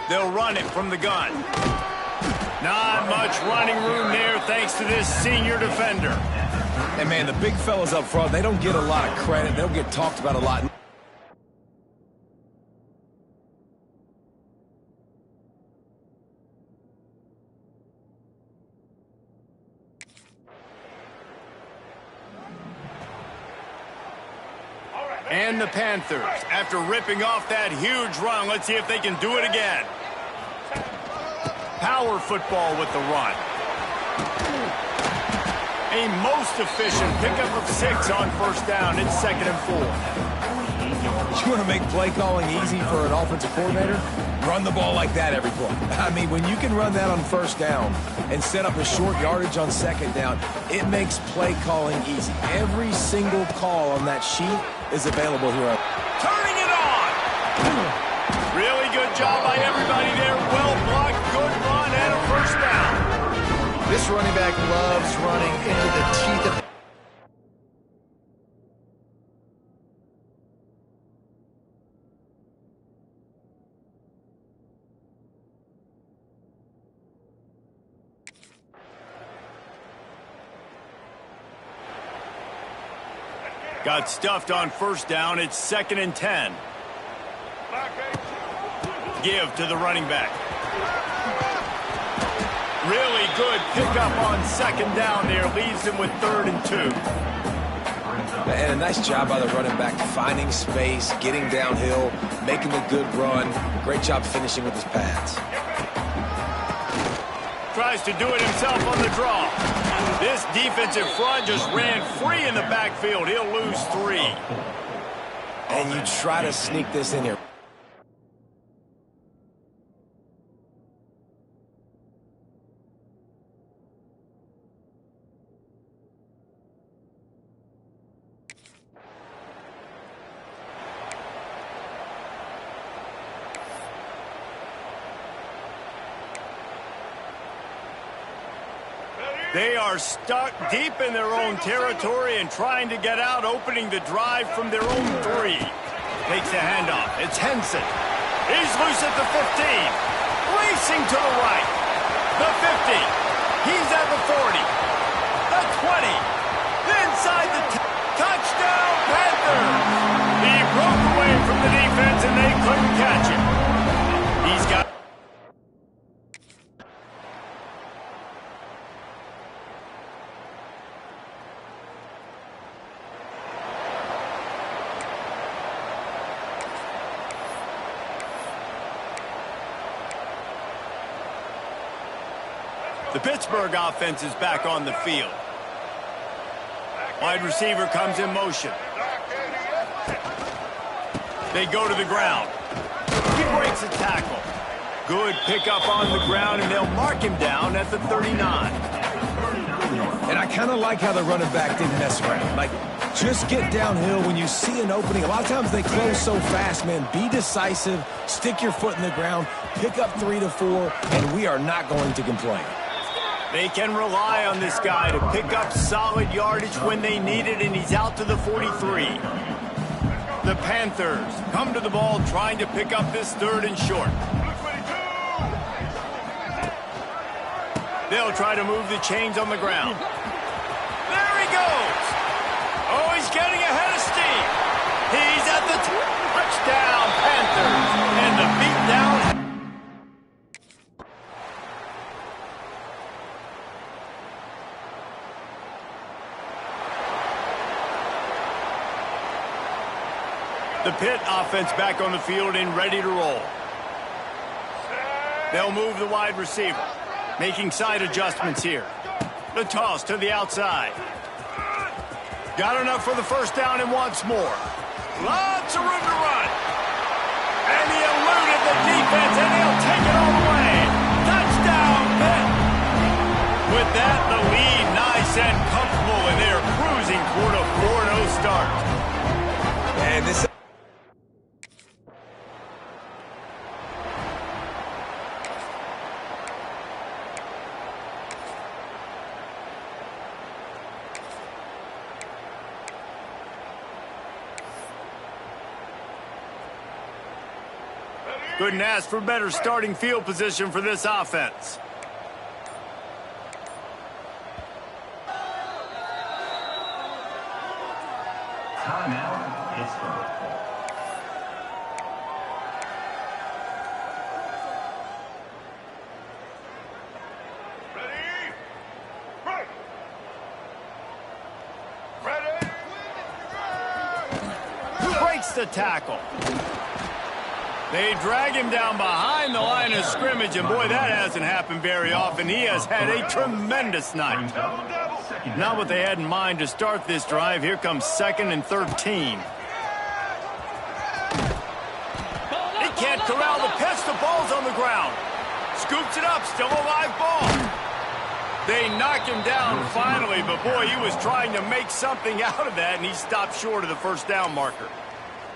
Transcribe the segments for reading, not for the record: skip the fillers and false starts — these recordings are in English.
They'll run it from the gun. Not much running room there thanks to this senior defender. And, man, the big fellas up front, they don't get a lot of credit. They don't get talked about a lot. And the Panthers, after ripping off that huge run, let's see if they can do it again. Power football with the run. A most efficient pickup of 6 on first down. It's 2nd and 4. You want to make play calling easy for an offensive coordinator? Run the ball like that every play. I mean, when you can run that on first down and set up a short yardage on 2nd down, it makes play calling easy. Every single call on that sheet is available here. Turning it on! Really good job by everybody there. Well blocked, good run, and a first down. This running back loves running into the teeth of... Got stuffed on first down. It's 2nd and 10. Give to the running back. Really good pickup on 2nd down there. Leaves him with 3rd and 2. And a nice job by the running back, finding space, getting downhill, making a good run. Great job finishing with his pads. Tries to do it himself on the draw. This defensive front just ran free in the backfield. He'll lose 3. And you try to sneak this in here. They are stuck deep in their own territory and trying to get out, opening the drive from their own 3. Takes the handoff. It's Henson. He's loose at the 15. Racing to the right. The 50. He's at the 40. The 20. Inside the touchdown, Panthers. He broke away from the defense and they couldn't catch him. He's got... The Pittsburgh offense is back on the field. Wide receiver comes in motion. They go to the ground. He breaks a tackle. Good pickup on the ground, and they'll mark him down at the 39. And I kind of like how the running back didn't mess around. Like, just get downhill when you see an opening. A lot of times they close so fast, man. Be decisive, stick your foot in the ground, pick up 3 to 4, and we are not going to complain. They can rely on this guy to pick up solid yardage when they need it, and he's out to the 43. The Panthers come to the ball trying to pick up this 3rd and short. They'll try to move the chains on the ground. There he goes. Oh, he's getting ahead of steam. He's at the touchdown, Panthers. And the beatdown. The Pitt offense back on the field and ready to roll. They'll move the wide receiver, making side adjustments here. The toss to the outside. Got enough for the first down and wants more. Lots of room to run. And he eluded the defense, and he'll take it all the way. Touchdown, Pitt. With that, the lead nice and comfortable, and they're cruising toward a 4-0 start. And this... Couldn't ask for better starting field position for this offense. Timeout, Pittsburgh. Breaks the tackle. They drag him down behind the line of scrimmage, and boy, that hasn't happened very often. He has had a tremendous night. Not what they had in mind to start this drive. Here comes 2nd and 13. He can't corral the pitch. The ball's on the ground. Scoops it up. Still a live ball. They knock him down finally, but boy, he was trying to make something out of that, and he stopped short of the first down marker.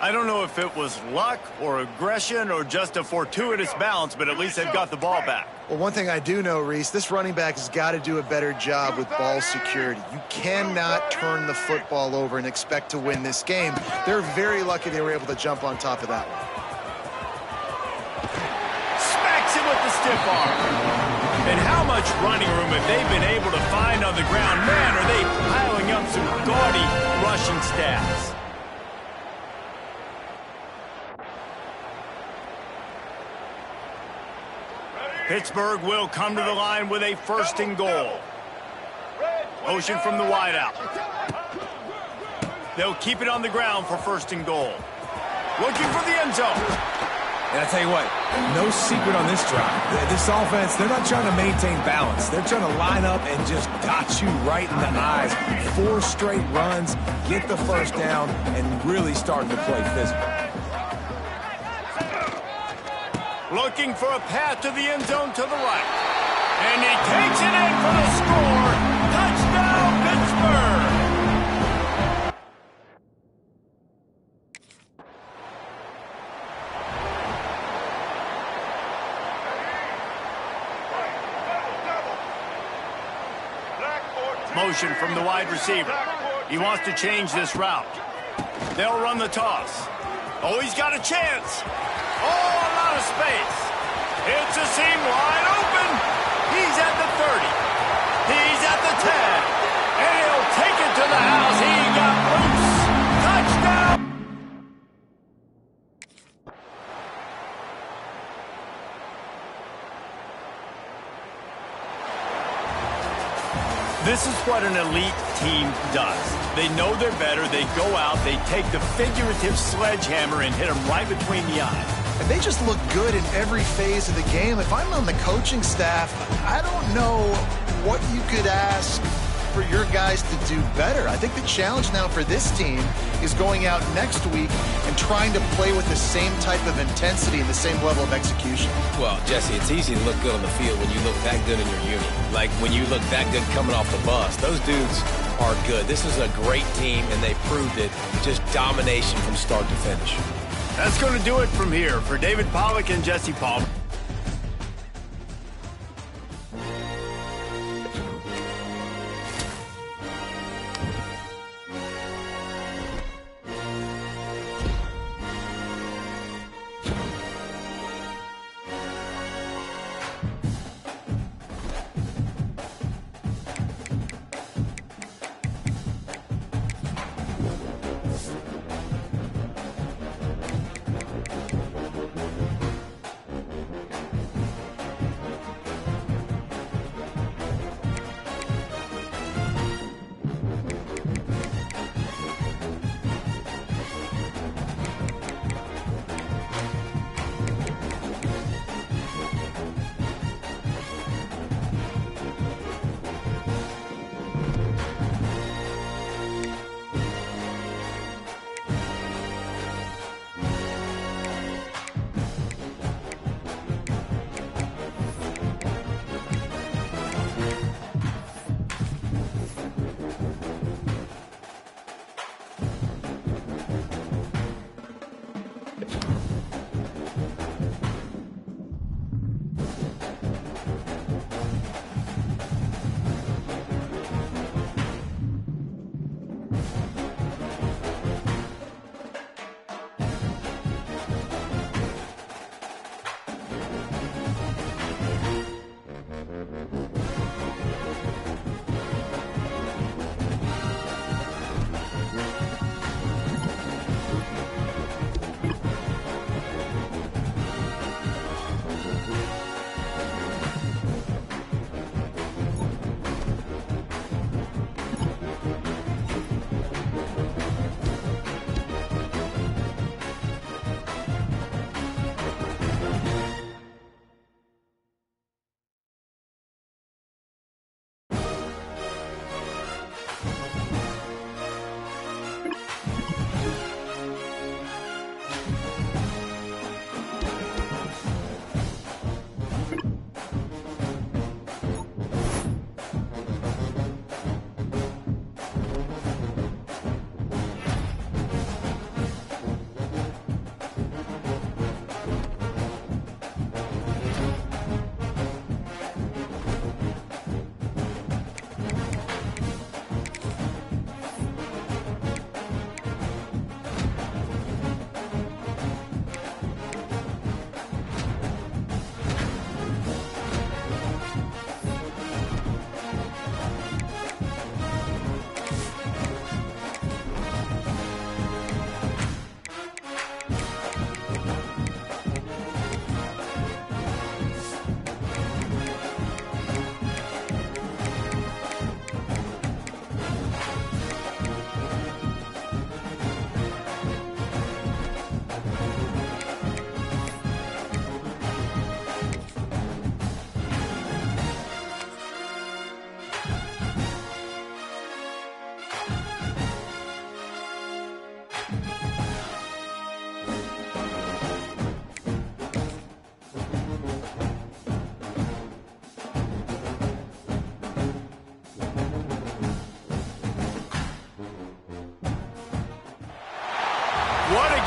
I don't know if it was luck or aggression or just a fortuitous bounce, but at least they've got the ball back. Well, one thing I do know, Reese, this running back has got to do a better job with ball security. You cannot turn the football over and expect to win this game. They're very lucky they were able to jump on top of that one. Smacks him with the stiff arm. And how much running room have they been able to find on the ground? Man, are they piling up some gaudy rushing stats. Pittsburgh will come to the line with a 1st and goal. Motion from the wideout. They'll keep it on the ground for 1st and goal. Looking for the end zone. And I tell you what, no secret on this drive. This offense, they're not trying to maintain balance. They're trying to line up and just dot you right in the eyes. 4 straight runs, get the 1st down, and really starting to play physical. Looking for a path to the end zone to the right. And he takes it in for the score. Touchdown, Pittsburgh! Motion from the wide receiver. He wants to change this route. They'll run the toss. Oh, he's got a chance. Oh, a lot of space. It's a seam wide open. He's at the 30. He's at the 10. And he'll take it to the house. He got loose. Touchdown. This is what an elite team does. They know they're better. They go out. They take the figurative sledgehammer and hit them right between the eyes. And they just look good in every phase of the game. If I'm on the coaching staff, I don't know what you could ask for your guys to do better. I think the challenge now for this team is going out next week and trying to play with the same type of intensity and the same level of execution. Well, Jesse, it's easy to look good on the field when you look that good in your unit. Like when you look that good coming off the bus. Those dudes are good. This is a great team, and they proved it. Just domination from start to finish. That's going to do it from here. For David Pollack and Jesse Palmer.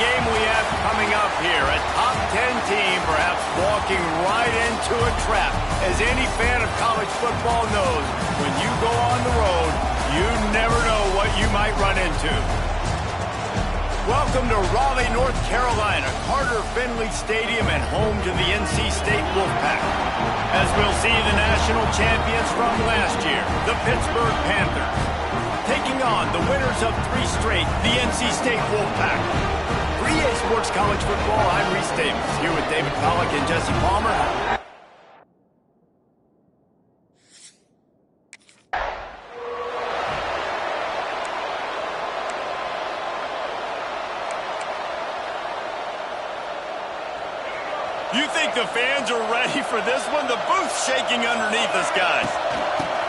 game we have coming up here. A top 10 team perhaps walking right into a trap. As any fan of college football knows, when you go on the road, you never know what you might run into. Welcome to Raleigh, North Carolina, Carter Finley Stadium, and home to the NC State Wolfpack. As we'll see the national champions from last year, the Pittsburgh Panthers, taking on the winners of 3 straight, the NC State Wolfpack. For EA Sports College Football, I'm Reese Davis, here with David Pollack and Jesse Palmer. You think the fans are ready for this one? The booth's shaking underneath us, guys.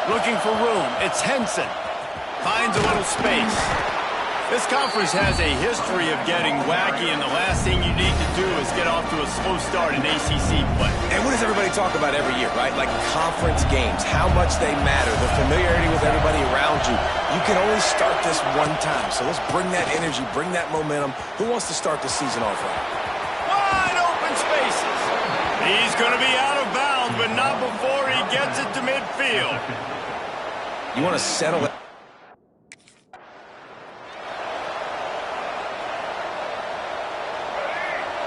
Looking for room. It's Henson. Finds a little space. This conference has a history of getting wacky, and the last thing you need to do is get off to a slow start in ACC play. And what does everybody talk about every year, right? Like conference games, how much they matter, the familiarity with everybody around you. You can only start this one time, so let's bring that energy, bring that momentum. Who wants to start the season off right? Wide open spaces. He's going to be out of bounds, but not before he gets it to midfield. You want to settle it.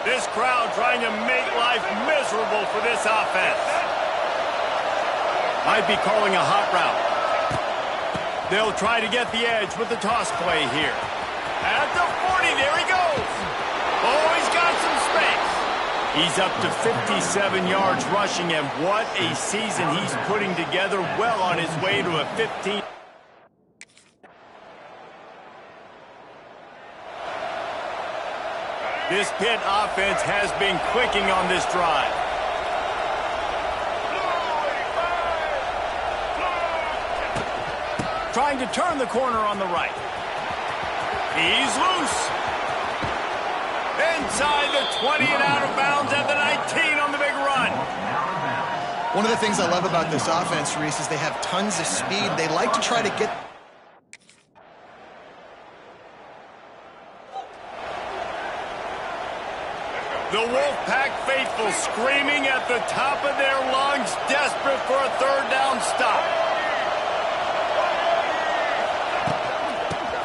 This crowd trying to make life miserable for this offense. Might be calling a hot route. They'll try to get the edge with the toss play here. At the 40, there he goes. Oh, he's got some space. He's up to 57 yards rushing, and what a season he's putting together, well on his way to a 15. This Pitt offense has been clicking on this drive. Trying to turn the corner on the right. He's loose. Inside the 20 and out of bounds at the 19 on the big run. One of the things I love about this offense, Reese, is they have tons of speed. They like to try to get... The Wolfpack faithful screaming at the top of their lungs, desperate for a third down stop.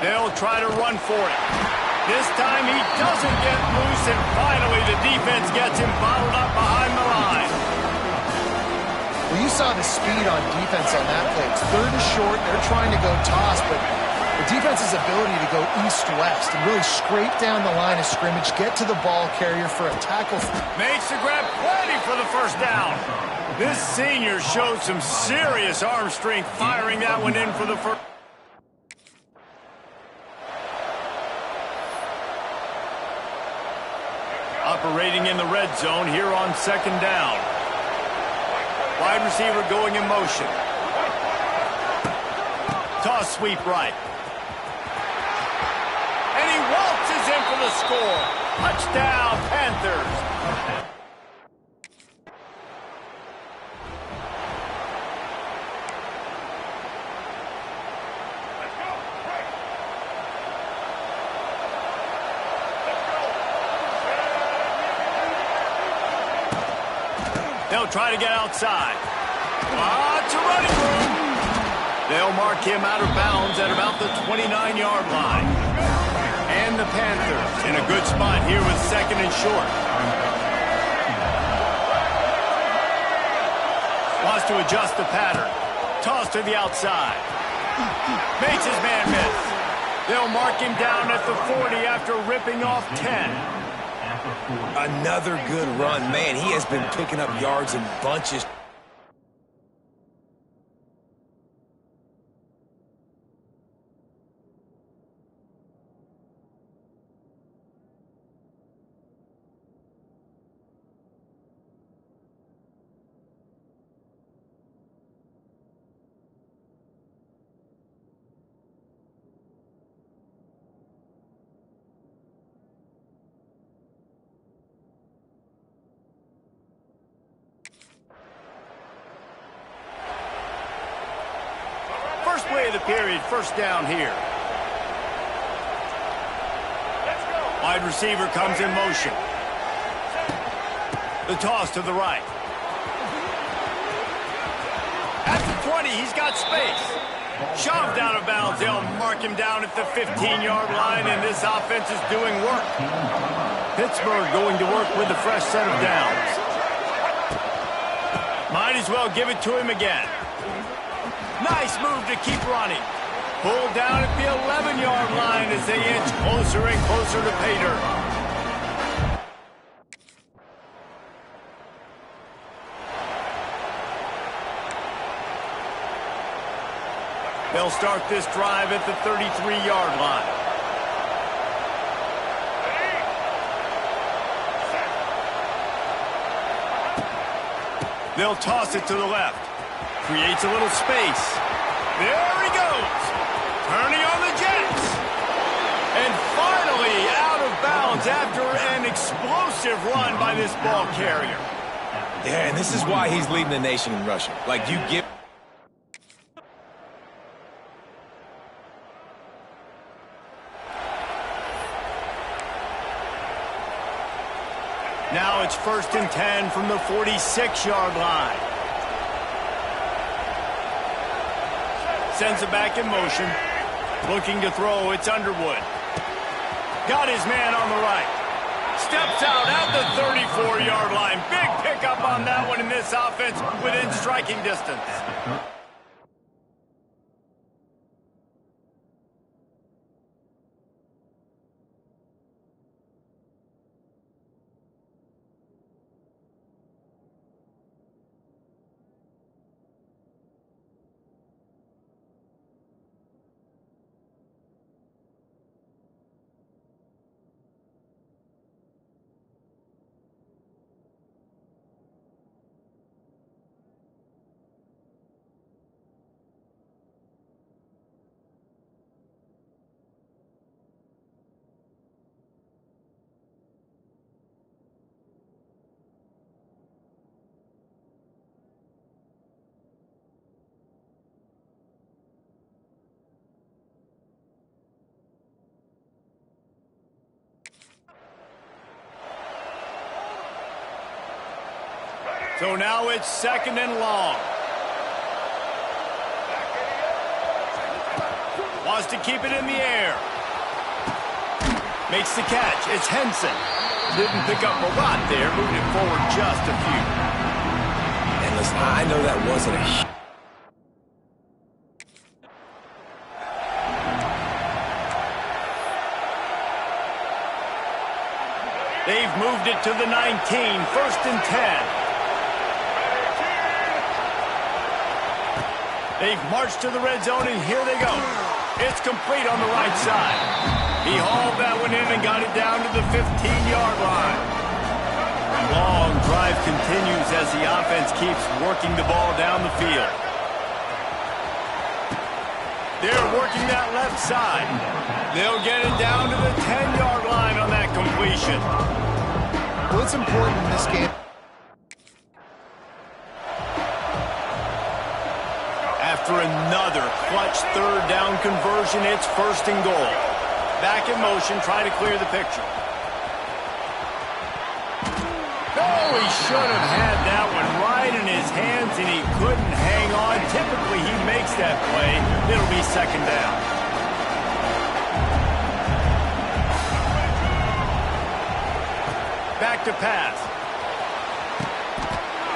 They'll try to run for it. This time he doesn't get loose, and finally the defense gets him bottled up behind the line. Well, you saw the speed on defense on that play. It's 3rd and short. They're trying to go toss, but the defense's ability to go east-west and really scrape down the line of scrimmage, get to the ball carrier for a tackle. Makes the grab plenty for the first down. This senior showed some serious arm strength firing that one in for the first. Operating in the red zone here on 2nd down. Wide receiver going in motion. Toss sweep right. And he waltzes in for the score. Touchdown, Panthers. They'll try to get outside. Lots of running room. They'll mark him out of bounds at about the 29-yard line. And the Panthers in a good spot here with 2nd and short. Wants to adjust the pattern. Toss to the outside. Makes his man miss. They'll mark him down at the 40 after ripping off 10. Another good run. Man, he has been picking up yards in bunches. First play of the period, first down here. Wide receiver comes in motion. The toss to the right. At the 20, he's got space. Shoved out of bounds. They'll mark him down at the 15-yard line, and this offense is doing work. Pittsburgh going to work with a fresh set of downs. Might as well give it to him again. Nice move to keep running. Pulled down at the 11-yard line as they inch closer and closer to pay dirt. They'll start this drive at the 33-yard line. They'll toss it to the left. Creates a little space. There he goes. Turning on the Jets. And finally out of bounds after an explosive run by this ball carrier. Yeah, and this is why he's leading the nation in rushing. Like, you give... Now it's 1st and 10 from the 46-yard line. Sends it back in motion. Looking to throw, it's Underwood. Got his man on the right. Steps out at the 34-yard line. Big pickup on that one in this offense within striking distance. So now it's 2nd and long. Wants to keep it in the air. Makes the catch. It's Henson. Didn't pick up a lot there, moving it forward just a few. And listen, I know that wasn't a... They've moved it to the 19, 1st and 10. They've marched to the red zone, and here they go. It's complete on the right side. He hauled that one in and got it down to the 15-yard line. Long drive continues as the offense keeps working the ball down the field. They're working that left side. They'll get it down to the 10-yard line on that completion. What's important in this game? After another clutch 3rd down conversion, it's 1st and goal. Back in motion, trying to clear the picture. Oh, he should have had that one right in his hands, and he couldn't hang on. Typically, he makes that play. It'll be 2nd down. Back to pass.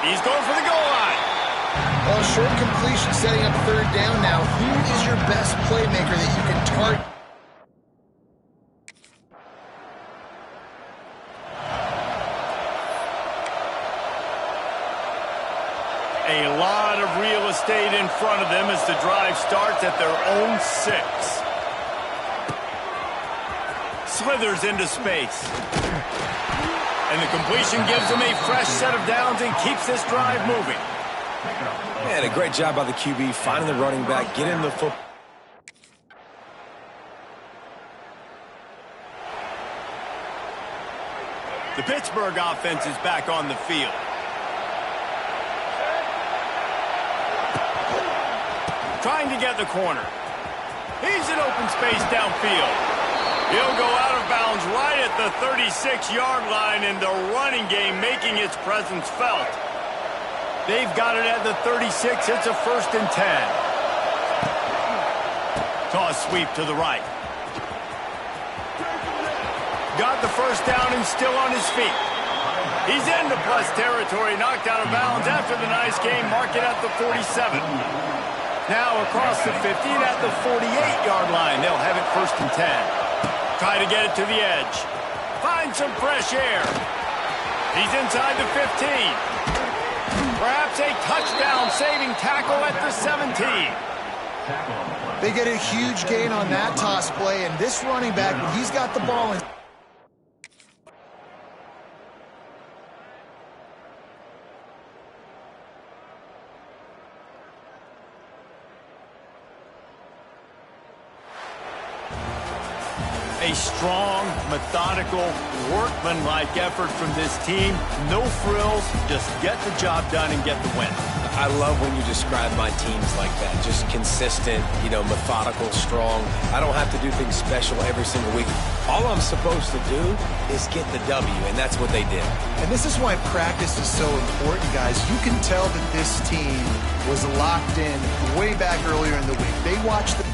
He's going for the goal line. Well, short completion setting up 3rd down now. Who is your best playmaker that you can target? A lot of real estate in front of them as the drive starts at their own 6. Slithers into space. And the completion gives them a fresh set of downs and keeps this drive moving. Man, a great job by the QB, finding the running back, getting the football. The Pittsburgh offense is back on the field. Trying to get the corner. He's in open space downfield. He'll go out of bounds right at the 36-yard line, and the running game making its presence felt. They've got it at the 36. It's a 1st and 10. Toss sweep to the right. Got the first down and still on his feet. He's into plus territory, knocked out of bounds after the nice game. Mark it at the 47. Now across the 50 and at the 48-yard line. They'll have it 1st and 10. Try to get it to the edge. Find some fresh air. He's inside the 15. Perhaps a touchdown-saving tackle at the 17. They get a huge gain on that toss play, and this running back, when he's got the ball in... A strong, methodical, workmanlike effort from this team. No frills, just get the job done and get the win. I love when you describe my teams like that. Just consistent, methodical, strong. I don't have to do things special every single week. All I'm supposed to do is get the W, and that's what they did. And this is why practice is so important, guys. You can tell that this team was locked in way back earlier in the week. They watched the...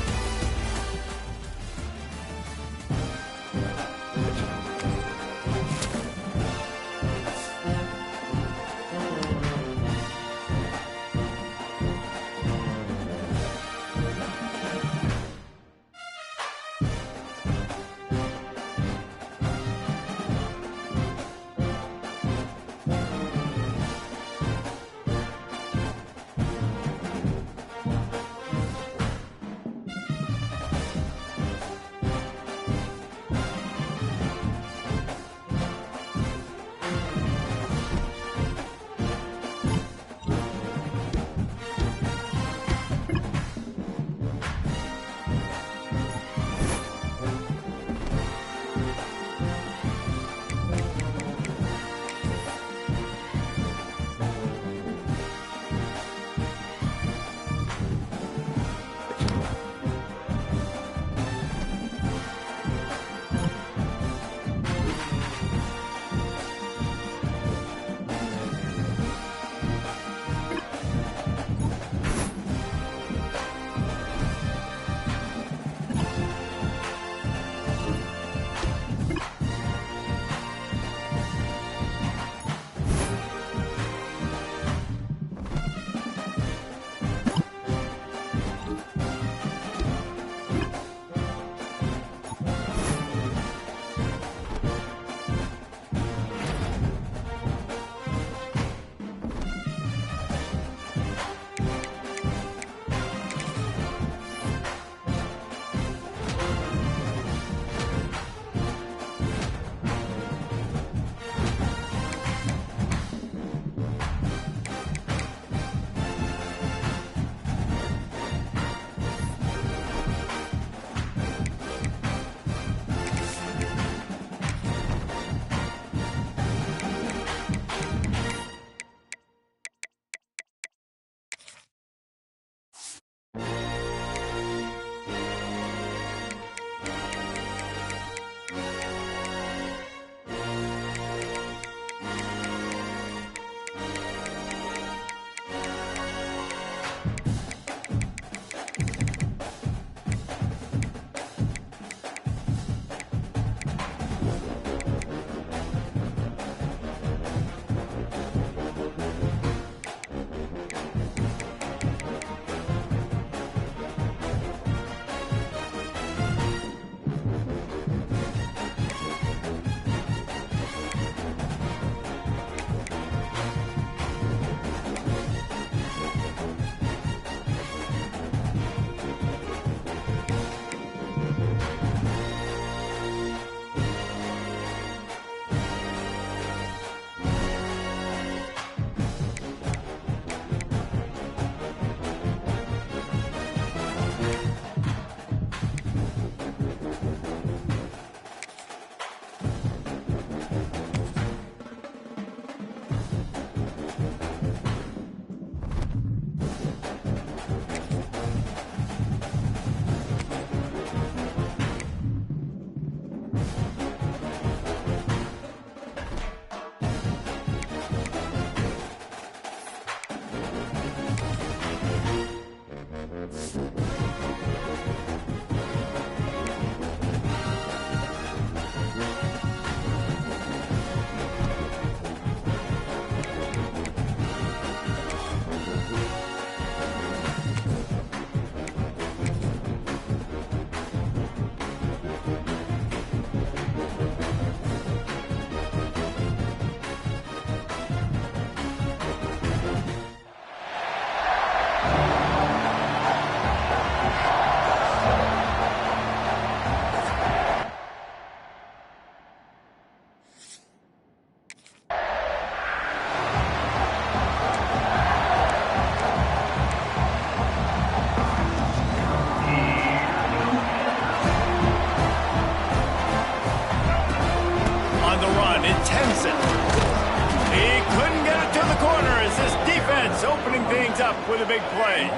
opening things up with a big play.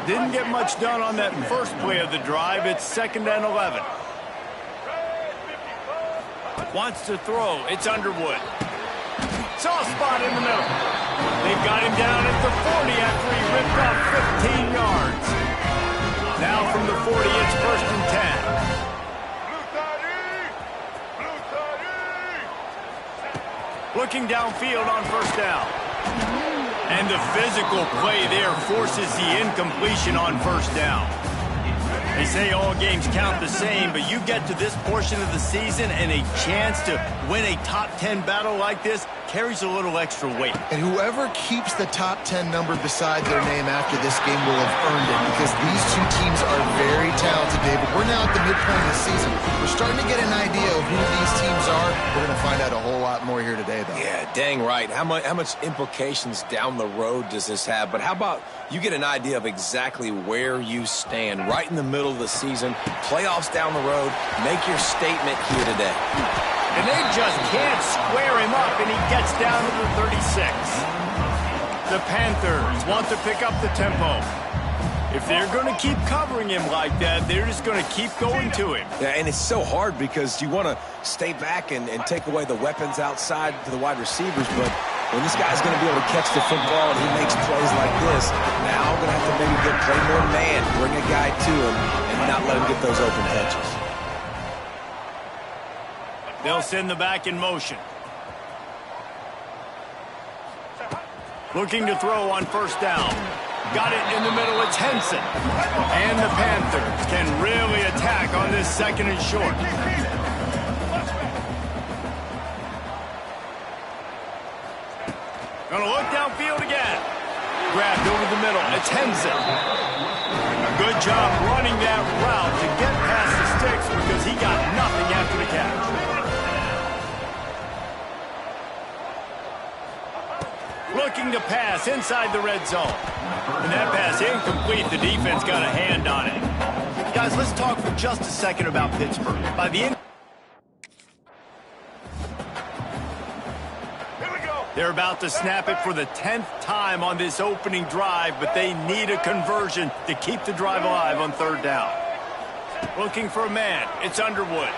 Didn't get much done on that first play of the drive. It's 2nd and 11. Wants to throw. It's Underwood. Soft spot in the middle. They've got him down at the 40 after he ripped off 15 yards. Now from the 40, it's 1st and 10. Looking downfield on 1st down. And the physical play there forces the incompletion on 1st down. They say all games count the same, but you get to this portion of the season and a chance to win a top 10 battle like this carries a little extra weight. And whoever keeps the top 10 number beside their name after this game will have earned it, because these two teams are very talented, David. We're now at the midpoint of the season. We're starting to get an idea of who these teams are. We're going to find out a whole lot more here today, though. Yeah, dang right. How much implications down the road does this have? But how about you get an idea of exactly where you stand right in the middle of the season, playoffs down the road, make your statement here today. And they just can't square him up, and he gets down to the 36. The Panthers want to pick up the tempo. If they're going to keep covering him like that, they're just going to keep going to him. Yeah, and it's so hard because you want to stay back and take away the weapons outside to the wide receivers, but when this guy's going to be able to catch the football and he makes plays like this, now I'm going to have to maybe play more man, bring a guy to him, and not let him get those open touches. They'll send the back in motion. Looking to throw on 1st down. Got it in the middle, it's Henson. And the Panthers can really attack on this 2nd and short. Gonna look downfield again. Grabbed over the middle, it's Henson. A good job running that route to get past the sticks because he got nothing after the catch. Looking to pass inside the red zone. And that pass incomplete. The defense got a hand on it. Guys, let's talk for just a second about Pittsburgh. By the end, they're about to snap it for the 10th time on this opening drive, but they need a conversion to keep the drive alive on 3rd down. Looking for a man. It's Underwood.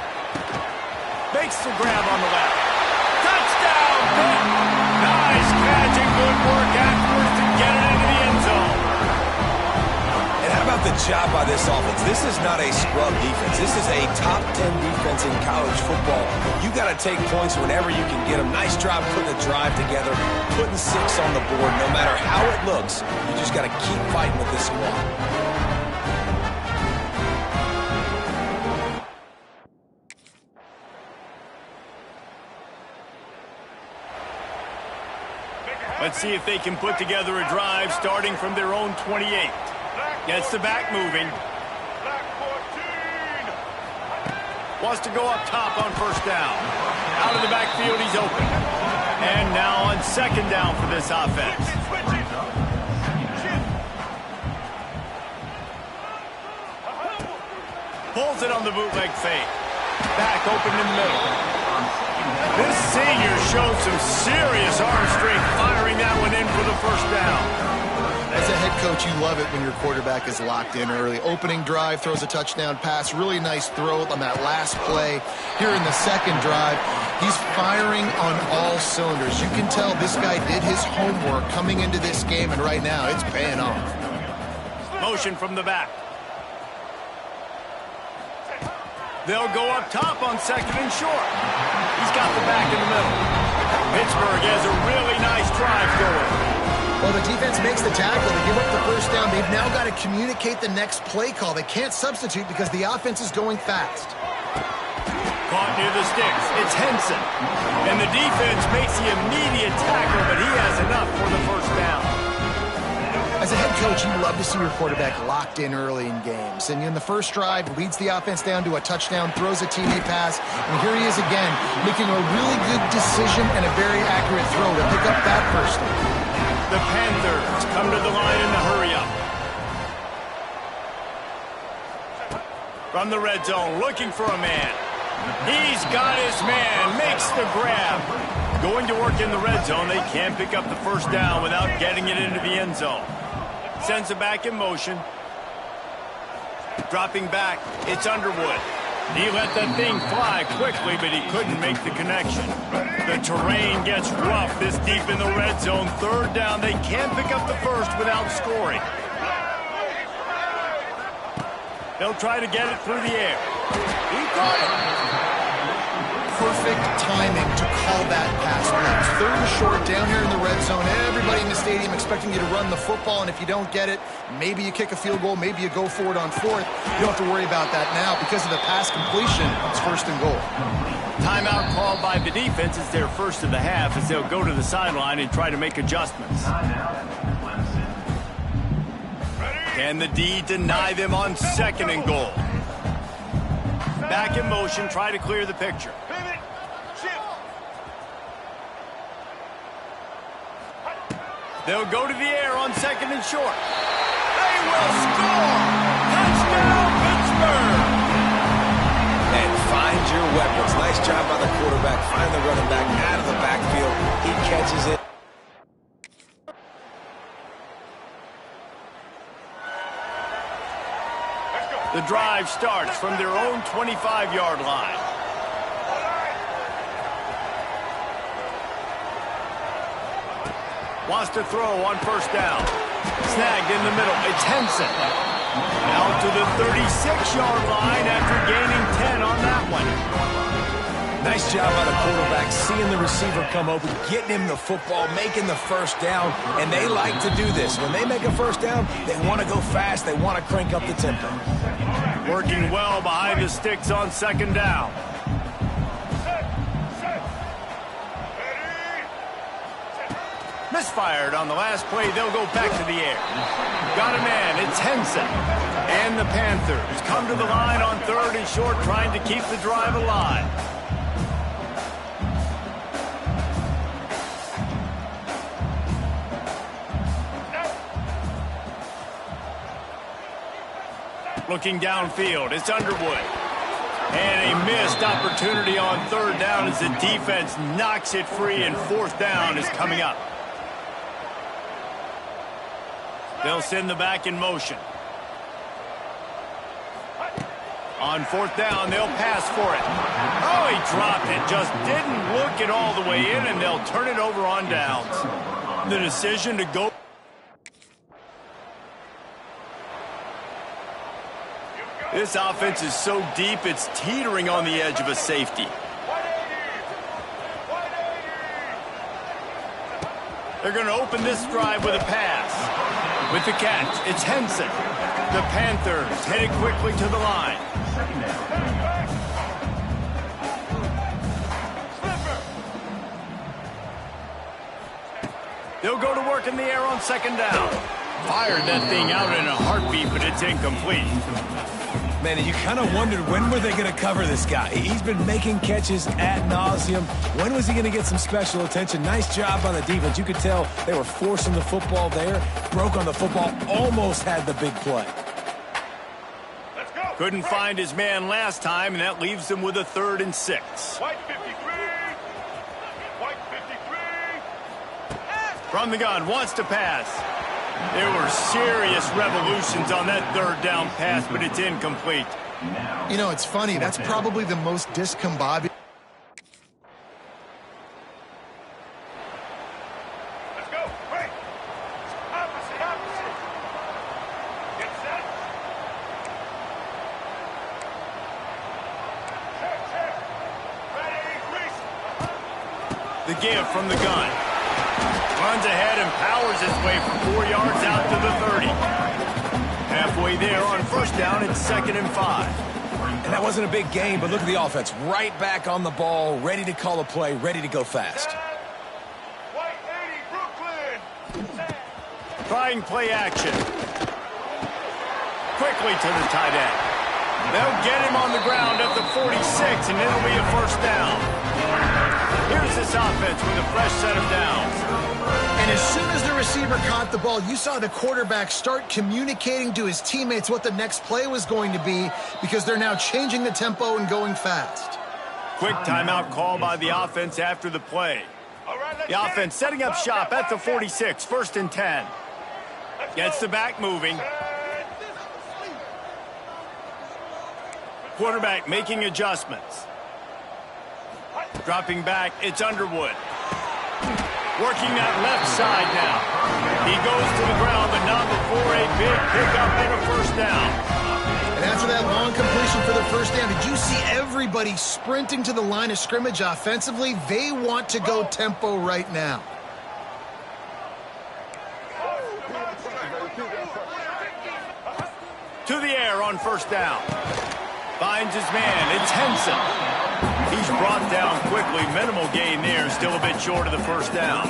Makes the grab on the left. Touchdown! Nice catch and good work afterwards to get it into the end zone. And how about the job by this offense? This is not a scrub defense. This is a top 10 defense in college football. You got to take points whenever you can get them. Nice job putting the drive together, putting 6 on the board. No matter how it looks, you just got to keep fighting with this squad. Let's see if they can put together a drive starting from their own 28. Gets the back moving. Wants to go up top on 1st down. Out of the backfield, he's open. And now on 2nd down for this offense. Pulls it on the bootleg fake. Back open in the middle. This senior showed some serious arm strength firing that one in for the 1st down. As a head coach, you love it when your quarterback is locked in early. Opening drive, throws a touchdown pass. Really nice throw on that last play. Here in the 2nd drive, he's firing on all cylinders. You can tell this guy did his homework coming into this game, and right now it's paying off. Motion from the back. They'll go up top on 2nd and short. He's got the back in the middle. Pittsburgh has a really nice drive going. Well, the defense makes the tackle. They give up the 1st down. They've now got to communicate the next play call. They can't substitute because the offense is going fast. Caught near the sticks. It's Henson. And the defense makes the immediate tackle, but he has enough for the 1st down. As a head coach, you love to see your quarterback locked in early in games. And in the 1st drive, leads the offense down to a touchdown, throws a TD pass, and here he is again, making a really good decision and a very accurate throw to pick up that 1st down. The Panthers come to the line in the hurry-up. From the red zone, looking for a man. He's got his man, makes the grab. Going to work in the red zone. They can't pick up the first down without getting it into the end zone. Sends it back in motion. Dropping back, it's Underwood. He let that thing fly quickly, but he couldn't make the connection. The terrain gets rough this deep in the red zone. Third down, they can't pick up the first without scoring. They'll try to get it through the air. He got it. Perfect timing to call that pass. It's third and short down here in the red zone. Everybody in the stadium expecting you to run the football, and if you don't get it, maybe you kick a field goal, maybe you go for it on fourth. You don't have to worry about that now. Because of the pass completion, it's first and goal. Timeout called by the defense. It's their first of the half as they'll go to the sideline and try to make adjustments. Can the D deny them on second and goal? Back in motion, try to clear the picture. They'll go to the air on second and short. They will score! Touchdown, Pittsburgh! And find your weapons. Nice job by the quarterback. Find the running back out of the backfield. He catches it. The drive starts from their own 25-yard line. Wants to throw on first down. Snagged in the middle. It's Henson. Out to the 36-yard line after gaining 10 on that one. Nice job by the quarterback, seeing the receiver come open, getting him the football, making the first down, and they like to do this. When they make a first down, they want to go fast. They want to crank up the tempo. Working well behind the sticks on second down. Misfired on the last play. They'll go back to the air. Got a man. It's Henson. And the Panthers come to the line on third and short, trying to keep the drive alive. Looking downfield, it's Underwood. And a missed opportunity on third down as the defense knocks it free, and fourth down is coming up. They'll send the back in motion. On fourth down, they'll pass for it. Oh, he dropped it. Just didn't look it all the way in, and they'll turn it over on downs. The decision to go. This offense is so deep, it's teetering on the edge of a safety. They're going to open this drive with a pass. With the catch, it's Henson. The Panthers headed quickly to the line. They'll go to work in the air on second down. Fired that thing out in a heartbeat, but it's incomplete. Man, you kind of wondered, when were they going to cover this guy? He's been making catches ad nauseum. When was he going to get some special attention? Nice job on the defense. You could tell they were forcing the football there. Broke on the football, almost had the big play. Let's go. Couldn't find his man last time, and that leaves him with a 3rd and 6. White 53. White 53. From the gun, wants to pass. There were serious revolutions on that third down pass, but it's incomplete. You know, it's funny. That's probably the most discombobulated. Let's go. Wait. Opposite. Get set. Check. Ready, grease. The give from the gun. Runs ahead and powers his way for 4 yards out to the 30. Halfway there on first down, it's 2nd and 5. And that wasn't a big game, but look at the offense. Right back on the ball, ready to call a play, ready to go fast. White 80, Brooklyn. Trying play action. Quickly to the tight end. They'll get him on the ground at the 46, and it'll be a first down. Here's this offense with a fresh set of downs. And as soon as the receiver caught the ball, you saw the quarterback start communicating to his teammates what the next play was going to be, because they're now changing the tempo and going fast. Quick timeout call by the offense after the play. All right, let's The offense setting up shop at the 46, 1st and 10. Gets the back moving. Quarterback making adjustments. Dropping back, it's Underwood. Working that left side now. He goes to the ground, but not before a big pickup and a 1st down. And after that long completion for the 1st down, did you see everybody sprinting to the line of scrimmage offensively? They want to go tempo right now. To the air on 1st down. Finds his man. It's Henson. He's brought down quickly. Minimal gain there. Still a bit short of the 1st down.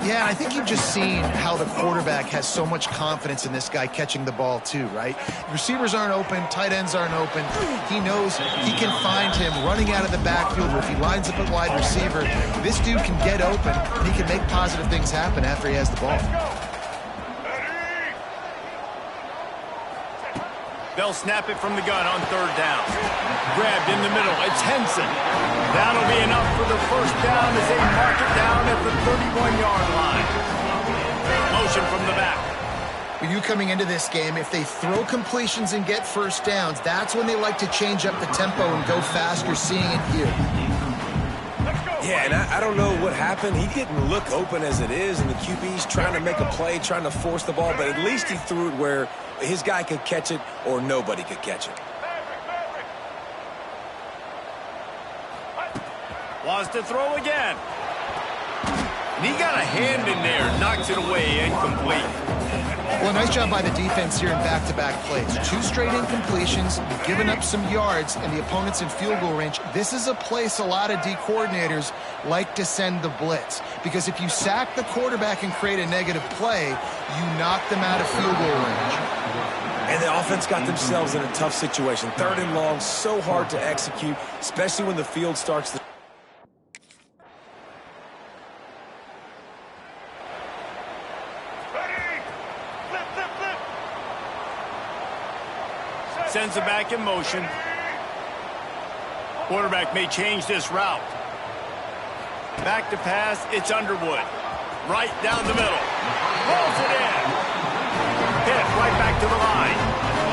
Yeah, I think you've just seen how the quarterback has so much confidence in this guy catching the ball too, right? Receivers aren't open, tight ends aren't open. He knows he can find him running out of the backfield, or if he lines up at wide receiver, this dude can get open, and he can make positive things happen after he has the ball. They'll snap it from the gun on 3rd down. Grabbed in the middle. It's Henson. That'll be enough for the 1st down as they mark it down at the 31-yard line. Motion from the back. When you coming into this game, if they throw completions and get 1st downs, that's when they like to change up the tempo and go faster, seeing it here. Yeah, and I don't know what happened. He didn't look open as it is, and the QB's trying to make a play, trying to force the ball, but at least he threw it where his guy could catch it or nobody could catch it. Wants to throw again. And he got a hand in there, knocks it away, incomplete. Well, nice job by the defense here in back-to-back plays. 2 straight incompletions, giving up some yards, and the opponent's in field goal range. This is a place a lot of D coordinators like to send the blitz, because if you sack the quarterback and create a negative play, you knock them out of field goal range. And the offense got themselves in a tough situation. 3rd and long, so hard to execute, especially when the field starts to... Sends it back in motion. Quarterback may change this route. Back to pass, it's Underwood. Right down the middle. Rolls it in. Hit right back to the line.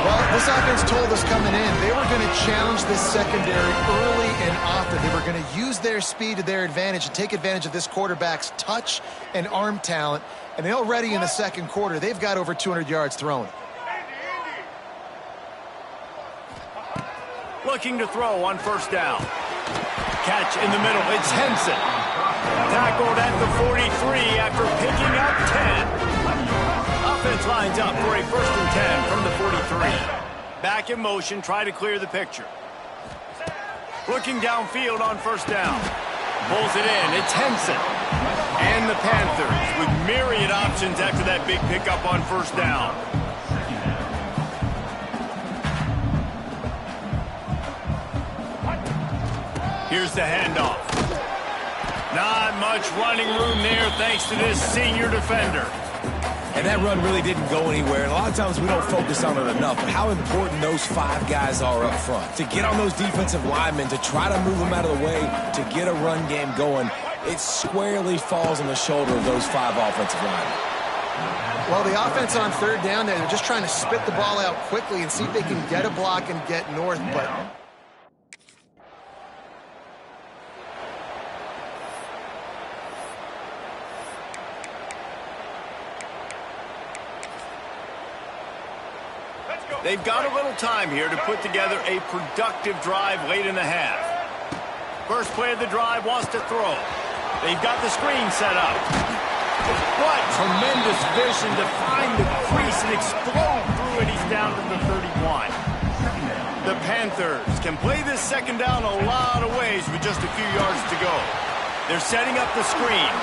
Well, this offense told us coming in they were going to challenge this secondary early and often. They were going to use their speed to their advantage and take advantage of this quarterback's touch and arm talent. And already in the 2nd quarter, they've got over 200 yards throwing. Looking to throw on 1st down. Catch in the middle. It's Henson. Tackled at the 43 after picking up 10. Offense lines up for a 1st and 10 from the 43. Back in motion, try to clear the picture. Looking downfield on 1st down. Pulls it in. It's Henson. And the Panthers with myriad options after that big pickup on 1st down. Here's the handoff. Not much running room there thanks to this senior defender. And that run really didn't go anywhere. And a lot of times we don't focus on it enough, but how important those 5 guys are up front. To get on those defensive linemen, to try to move them out of the way, to get a run game going, it squarely falls on the shoulder of those 5 offensive linemen. Well, the offense on 3rd down, they're just trying to spit the ball out quickly and see if they can get a block and get north, but... They've got a little time here to put together a productive drive late in the half. First play of the drive wants to throw. They've got the screen set up. What tremendous vision to find the crease and explode through it. He's down to the 31. The Panthers can play this 2nd down a lot of ways with just a few yards to go. They're setting up the screen.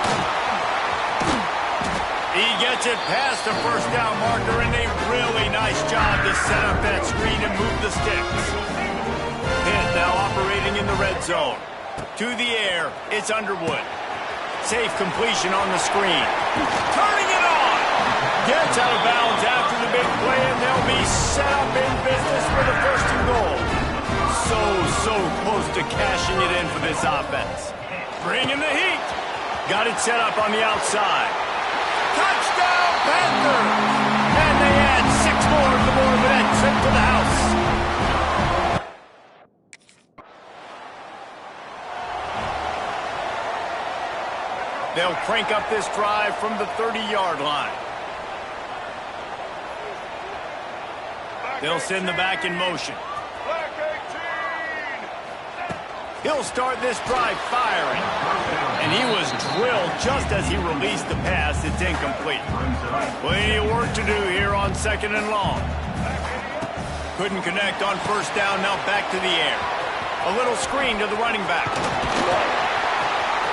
He gets it past the 1st down marker, and a really nice job to set up that screen and move the sticks. Pitt now operating in the red zone. To the air, it's Underwood. Safe completion on the screen. Turning it on! Gets out of bounds after the big play, and they'll be set up in business for the 1st and goal. So close to cashing it in for this offense. Bringing the heat. Got it set up on the outside. Touchdown, Panthers! And they add 6 more to the board with that trip to the house. They'll crank up this drive from the 30-yard line. They'll send the back in motion. Black 18. He'll start this drive firing. And he was drilled just as he released the pass. It's incomplete. Plenty of work to do here on 2nd and long. Couldn't connect on 1st down. Now back to the air. A little screen to the running back.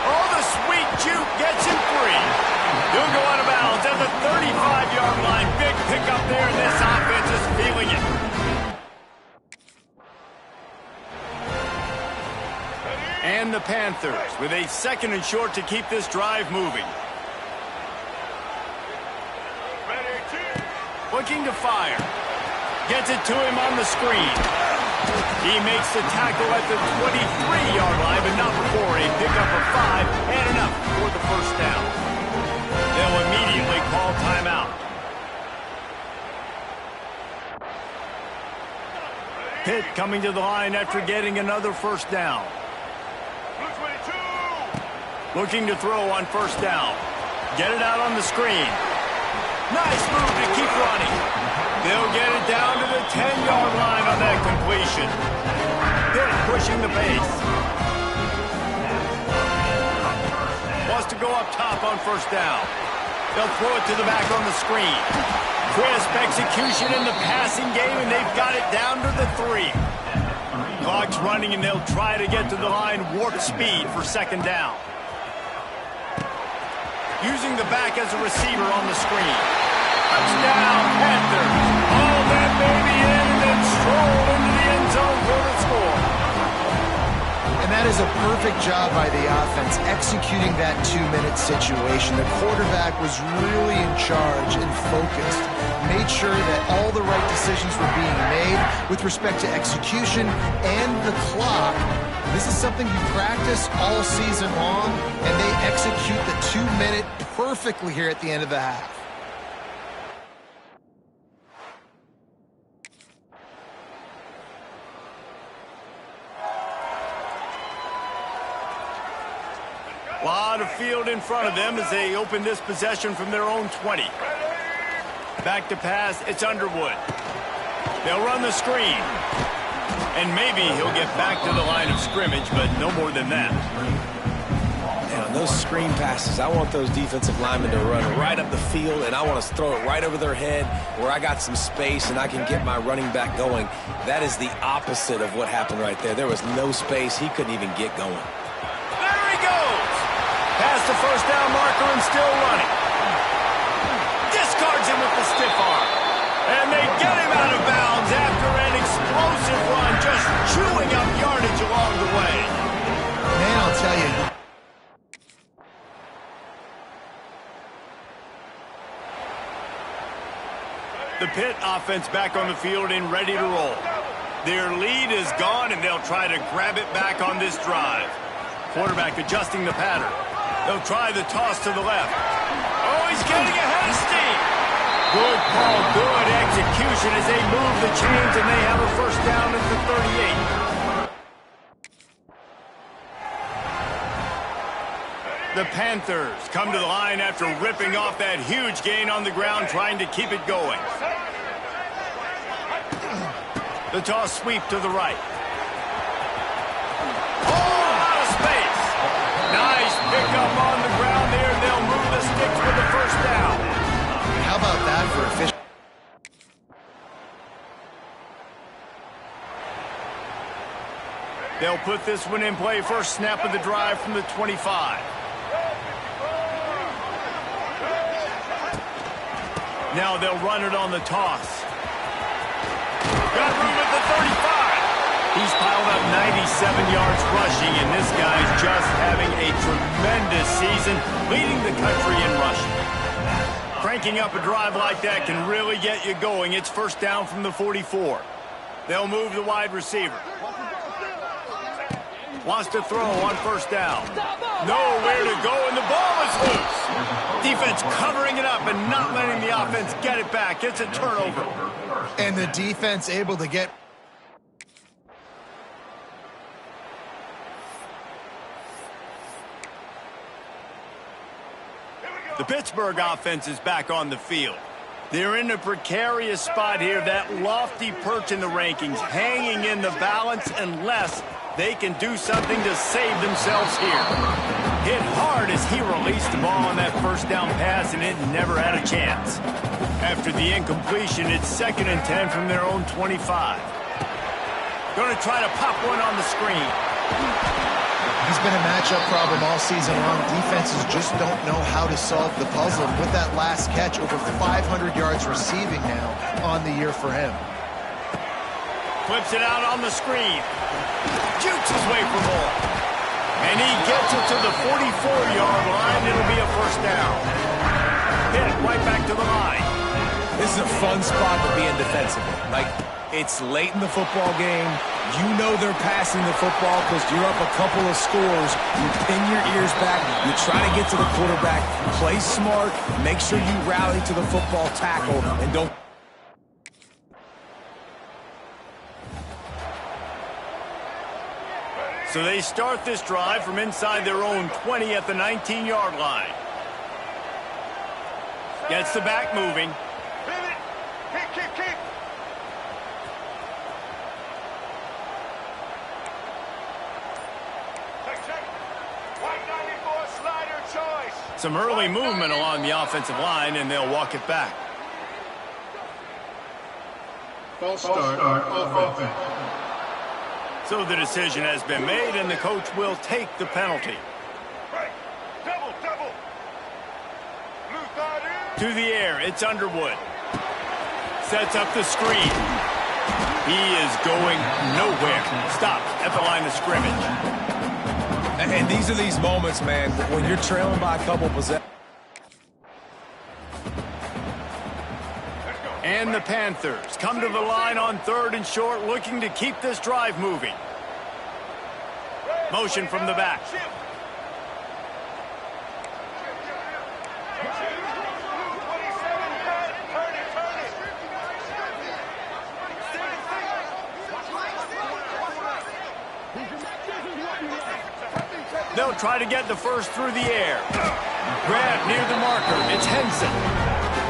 Oh, the sweet juke gets him free. He'll go out of bounds at the 35-yard line. Big pickup there, and this offense is feeling it. And the Panthers with a 2nd and short to keep this drive moving. Red 18. Looking to fire. Gets it to him on the screen. He makes the tackle at the 23-yard line, but not before a pickup of 5 and enough for the 1st down. They'll immediately call timeout. Pitt coming to the line after getting another 1st down. Blue 22. Looking to throw on 1st down. Get it out on the screen. Nice move to keep running. They'll get it down to the 10-yard line on that completion. Pitt pushing the pace. Wants to go up top on 1st down. They'll throw it to the back on the screen. Crisp execution in the passing game, and they've got it down to the 3. Clock's running, and they'll try to get to the line warp speed for 2nd down. Using the back as a receiver on the screen. Touchdown, Panthers. Oh, that baby in and then strolled into the end zone for the score. And that is a perfect job by the offense, executing that 2-minute situation. The quarterback was really in charge and focused, made sure that all the right decisions were being made with respect to execution and the clock. This is something you practice all season long, and they execute the 2-minute perfectly here at the end of the half. A lot of field in front of them as they open this possession from their own 20. Back to pass, it's Underwood. They'll run the screen. And maybe he'll get back to the line of scrimmage, but no more than that. Now, those screen passes, I want those defensive linemen to run right up the field, and I want to throw it right over their head where I got some space and I can get my running back going. That is the opposite of what happened right there. There was no space. He couldn't even get going. There he goes! Past the 1st down marker and still running. Discards him with the stiff arm. And they get him out of bounds after an explosive run, just chewing up yardage along the way. Man, I'll tell you. The Pitt offense back on the field and ready to roll. Their lead is gone, and they'll try to grab it back on this drive. Quarterback adjusting the pattern. They'll try the toss to the left. Oh, he's getting ahead of steam. Good call, good execution as they move the chains, and they have a 1st down at the 38. The Panthers come to the line after ripping off that huge gain on the ground, trying to keep it going. The toss sweep to the right. Oh, out of space. Nice pickup on the ground there. They'll move the sticks for the 1st down. How about that for a fish? They'll put this one in play. 1st snap of the drive from the 25. Now they'll run it on the toss. Got room at the 35. He's piled up 97 yards rushing, and this guy's just having a tremendous season, leading the country in rushing. Cranking up a drive like that can really get you going. It's 1st down from the 44. They'll move the wide receiver. Wants to throw on first down. Nowhere to go, and the ball is loose. Defense covering it up and not letting the offense get it back. It's a turnover. And the defense able to get... The Pittsburgh offense is back on the field. They're in a precarious spot here, that lofty perch in the rankings, hanging in the balance unless they can do something to save themselves here. Hit hard as he released the ball on that first down pass, and it never had a chance. After the incompletion, it's 2nd and 10 from their own 25. Going to try to pop one on the screen. He's been a matchup problem all season long. Defenses just don't know how to solve the puzzle. And with that last catch, over 500 yards receiving now on the year for him. Flips it out on the screen. Jukes his way for more. And he gets it to the 44-yard line. It'll be a first down. Hit right back to the line. This is a fun spot to be in defensively. Like, it's late in the football game. You know they're passing the football because you're up a couple of scores. You pin your ears back. You try to get to the quarterback. Play smart. Make sure you rally to the football tackle and don't... So they start this drive from inside their own 20 at the 19-yard line. Gets the back moving. Pivot. Kick. Check. 194 slider choice. Some early movement along the offensive line, and they'll walk it back. False start on offense. So the decision has been made, and the coach will take the penalty. Right. Double. Blue third in. To the air, it's Underwood. Sets up the screen. He is going nowhere. Stops at the line of scrimmage. And these are these moments, man, when you're trailing by a couple possessions. And the Panthers come to the line on 3rd and short, looking to keep this drive moving. Motion from the back. They'll try to get the first through the air. Grab near the marker. It's Henson.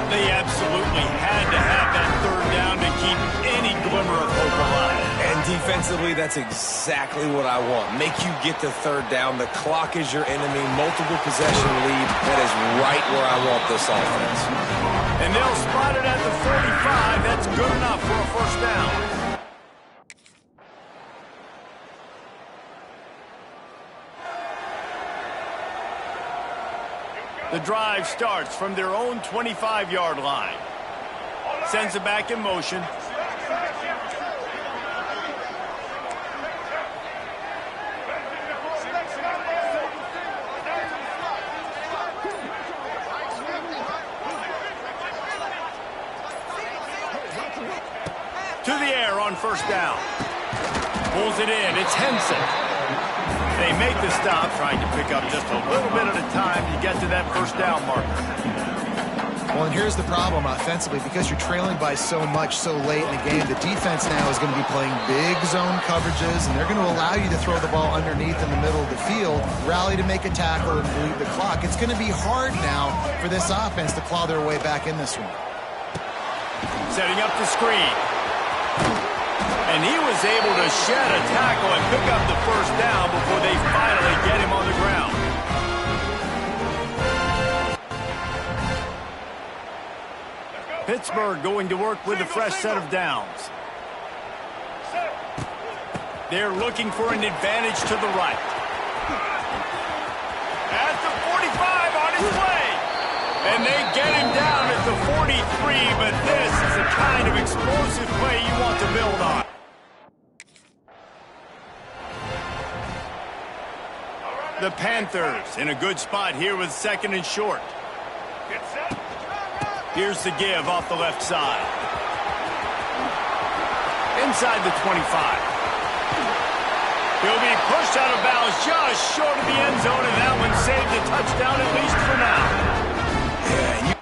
They absolutely had to have that 3rd down to keep any glimmer of hope alive. And defensively, that's exactly what I want. Make you get the 3rd down. The clock is your enemy. Multiple possession lead. That is right where I want this offense. And they'll spot it at the 45. That's good enough for a first down. The drive starts from their own 25-yard line. Sends it back in motion. To the air on first down. Pulls it in. It's Henson. They make the stop, trying to pick up just a little bit at a time to get to that first down marker. Well, and here's the problem offensively. Because you're trailing by so much so late in the game, the defense now is going to be playing big zone coverages, and they're going to allow you to throw the ball underneath in the middle of the field, rally to make a tackle, and bleed the clock. It's going to be hard now for this offense to claw their way back in this one. Setting up the screen. And he was able to shed a tackle and pick up the first down before they finally get him on the ground. Pittsburgh going to work with a fresh set of downs. They're looking for an advantage to the right. At the 45, on his way. And they get him down at the 43, but this is the kind of explosive play you want to build on. The Panthers in a good spot here with 2nd and short. Here's the give off the left side. Inside the 25. He'll be pushed out of bounds just short of the end zone, and that one saved a touchdown at least for now. Yeah,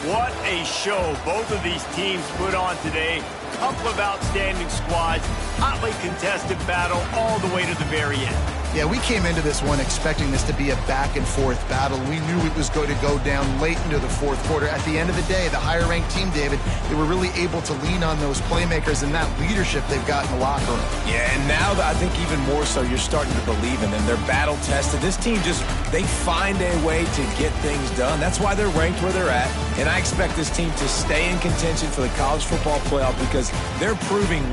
What a show both of these teams put on today. Couple of outstanding squads, hotly contested battle all the way to the very end. Yeah, we came into this one expecting this to be a back-and-forth battle. We knew it was going to go down late into the fourth quarter. At the end of the day, the higher-ranked team, David, they were really able to lean on those playmakers and that leadership they've got in the locker room. Yeah, and now I think even more so, you're starting to believe in them. They're battle-tested. This team they find a way to get things done. That's why they're ranked where they're at. And I expect this team to stay in contention for the college football playoff because they're proving